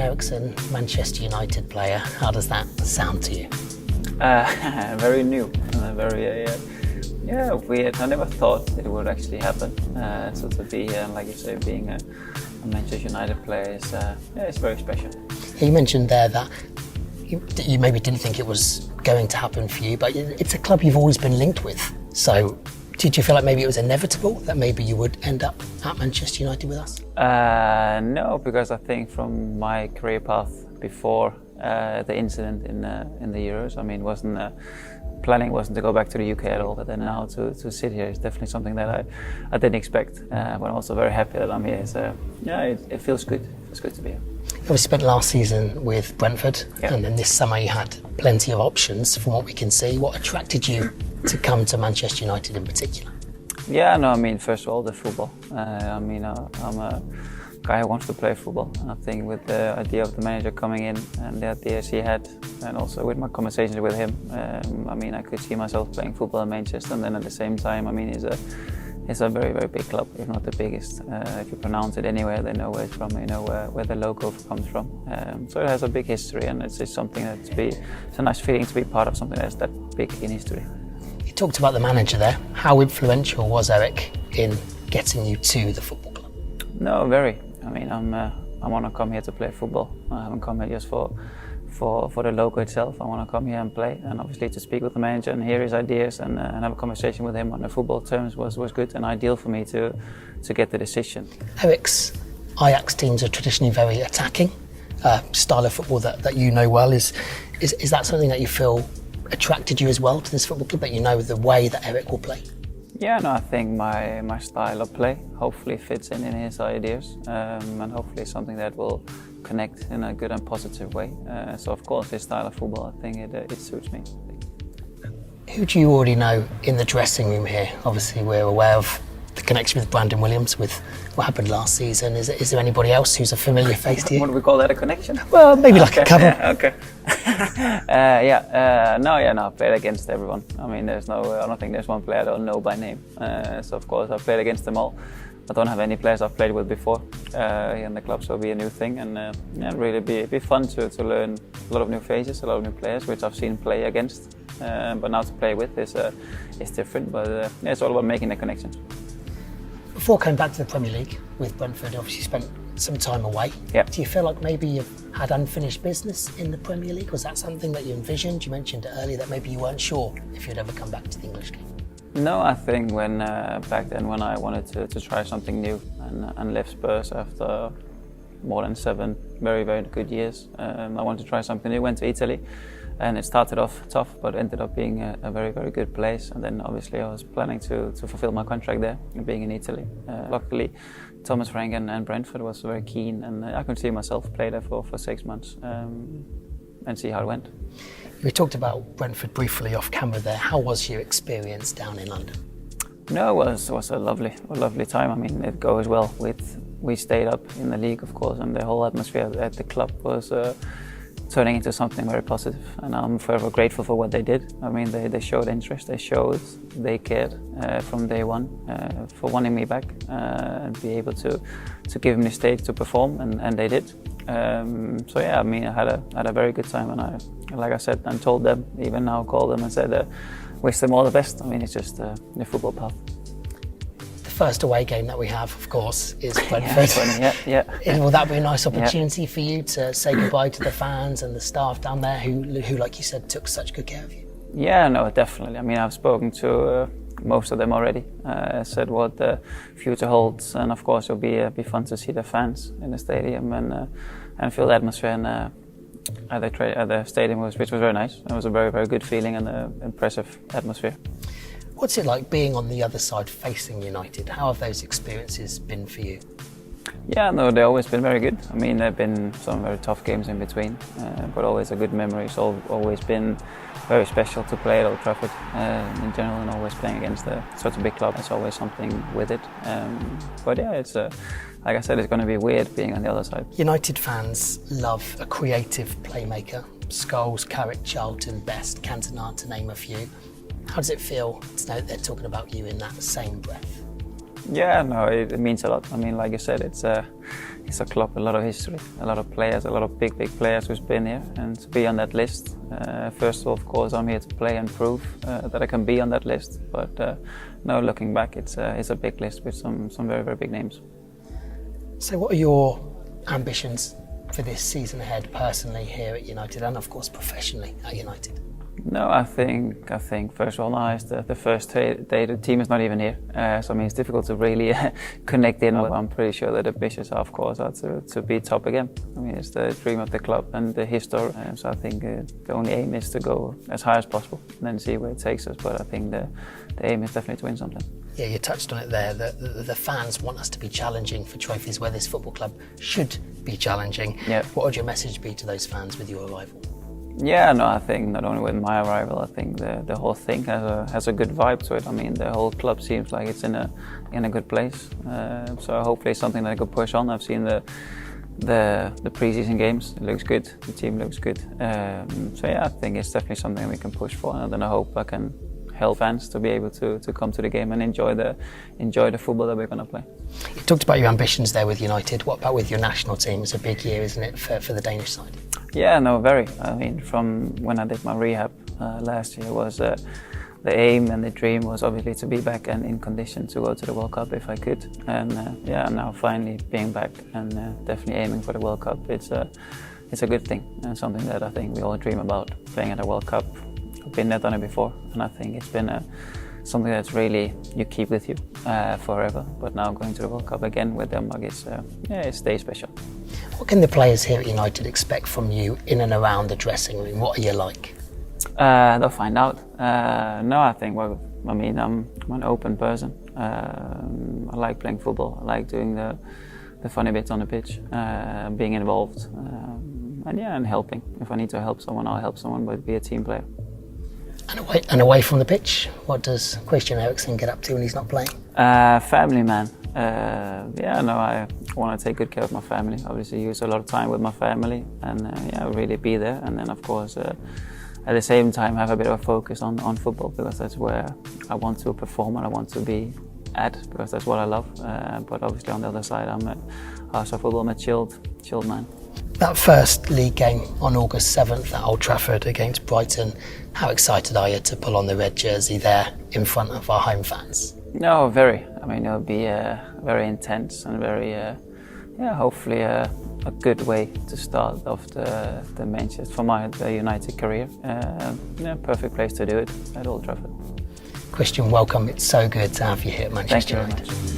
Eriksen, Manchester United player. How does that sound to you? Very new, very weird. I never thought it would actually happen. So to be, like you say, being a Manchester United player is it's very special. You mentioned there that you maybe didn't think it was going to happen for you, but it's a club you've always been linked with. So did you feel like maybe it was inevitable that maybe you would end up at Manchester United with us? No, because I think from my career path before the incident in the Euros, I mean, planning wasn't to go back to the UK at all. But then now to sit here is definitely something that I didn't expect. But I'm also very happy that I'm here. So it feels good. It's good to be here. You obviously spent last season with Brentford, and then this summer you had plenty of options from what we can see. What attracted you to come to Manchester United in particular? Yeah, no, I mean, first of all, the football. I'm a guy who wants to play football. And I think with the idea of the manager coming in and the ideas he had, and also with my conversations with him, I could see myself playing football in Manchester. And then at the same time, it's a very, very big club, if not the biggest. If you pronounce it anywhere, they know where it's from, where the logo comes from. So it has a big history, and it's something it's a nice feeling to be part of something that's that big in history. You talked about the manager there. How influential was Erik in getting you to the football club? No, very. I mean, I want to come here to play football. I haven't come here just for the logo itself. I want to come here and play, and obviously to speak with the manager and hear his ideas and have a conversation with him on the football terms was good and ideal for me to get the decision. Erik's Ajax teams are traditionally very attacking style of football that you know well. Is that something that you feel attracted you as well to this football club, that you know the way that Erik will play? Yeah, no, I think my style of play hopefully fits in his ideas, and hopefully something that will connect in a good and positive way. So of course his style of football, I think it suits me. Who do you already know in the dressing room here? Obviously we're aware of the connection with Brandon Williams, with what happened last season. Is there anybody else who's a familiar face to you? What do we call that, a connection? Well, maybe like a couple. Yeah, okay. I've played against everyone. I mean, I don't think there's one player I don't know by name. So of course I've played against them all. I don't have any players I've played with before here in the club, so it'll be a new thing, and really be fun to learn a lot of new faces, a lot of new players, which I've seen play against. But now to play with is different. But it's all about making the connections. Before coming back to the Premier League with Brentford, obviously spent some time away. Yeah. Do you feel like maybe you've had unfinished business in the Premier League? Was that something that you envisioned? You mentioned it earlier that maybe you weren't sure if you'd ever come back to the English game. No, I think when back then when I wanted to try something new and left Spurs after more than 7 very, very good years, I wanted to try something new. Went to Italy, and it started off tough, but ended up being a very, very good place. And then obviously I was planning to fulfill my contract there, being in Italy. Luckily, Thomas Frank and Brentford was very keen, and I could see myself play there for 6 months and see how it went. We talked about Brentford briefly off camera there. How was your experience down in London? No, it was a lovely time. I mean, it goes well. We stayed up in the league, of course, and the whole atmosphere at the club was turning into something very positive, and I'm forever grateful for what they did. I mean, they showed interest, they cared from day one for wanting me back and be able to give me the stage to perform, and they did. So yeah, I mean, I had a very good time, and like I said, and told them, even now called them and said, wish them all the best. I mean, it's just the football path. The first away game that we have, of course, is Brentford. Yeah. Will that be a nice opportunity for you to say goodbye to the fans and the staff down there who, like you said, took such good care of you? Yeah, no, definitely. I mean, I've spoken to most of them already. Said what the future holds, and of course, it'll be fun to see the fans in the stadium and feel the atmosphere at the stadium, which was very nice. It was a very, very good feeling and an impressive atmosphere. What's it like being on the other side facing United? How have those experiences been for you? Yeah, no, they've always been very good. I mean, there have been some very tough games in between, but always a good memory. It's always been very special to play at Old Trafford in general, and always playing against such a big club. There's always something with it. But yeah, it's like I said, it's going to be weird being on the other side. United fans love a creative playmaker. Scholes, Carrington, Charlton, Best, Cantona, to name a few. How does it feel to know that they're talking about you in that same breath? Yeah, no, it means a lot. I mean, like you said, it's a club with a lot of history, a lot of players, a lot of big players who's been here, and to be on that list. First of all, of course, I'm here to play and prove that I can be on that list. But no, looking back, it's a big list with some very big names. So, what are your ambitions for this season ahead, personally here at United, and of course professionally at United? No, I think first of all now is the first day the team is not even here, so I mean it's difficult to really connect in. But I'm pretty sure that the ambitions are, of course, are to be top again. I mean it's the dream of the club and the history. So I think the only aim is to go as high as possible and then see where it takes us. But I think the aim is definitely to win something. Yeah, you touched on it there. The fans want us to be challenging for trophies where this football club should be challenging. Yeah. What would your message be to those fans with your arrival? Yeah, no, I think not only with my arrival, I think the whole thing has a good vibe to it. I mean, the whole club seems like it's in a good place. So hopefully it's something that I could push on. I've seen the pre-season games. It looks good. The team looks good. So yeah, I think it's definitely something we can push for, and then I hope I can help fans to be able to come to the game and enjoy the football that we're going to play. You talked about your ambitions there with United. What about with your national team? It's a big year, isn't it, for the Danish side? Yeah, no, very. I mean, from when I did my rehab last year, was the aim and the dream was obviously to be back and in condition to go to the World Cup if I could. And yeah, now finally being back and definitely aiming for the World Cup. It's a good thing and something that I think we all dream about, playing at a World Cup. I've been there, done it before, and I think it's been something that's really you keep with you forever. But now going to the World Cup again with Denmark it stays special. What can the players here at United expect from you in and around the dressing room? What are you like? They'll find out. No, I think, well, I mean, I'm an open person. I like playing football. I like doing the funny bits on the pitch, being involved, and helping. If I need to help someone, I'll help someone, but be a team player. And away from the pitch, what does Christian Eriksen get up to when he's not playing? Family man. I want to take good care of my family. Obviously, use a lot of time with my family and really be there. And then, of course, at the same time, have a bit of a focus on football, because that's where I want to perform and I want to be at, because that's what I love. But obviously, on the other side, I'm a chilled man. That first league game on August 7th at Old Trafford against Brighton, how excited are you to pull on the red jersey there in front of our home fans? No, very. I mean, it'll be very intense and very, hopefully a good way to start off the Manchester for the United career. Perfect place to do it at Old Trafford. Christian, welcome. It's so good to have you here at Manchester United. Thank you very much.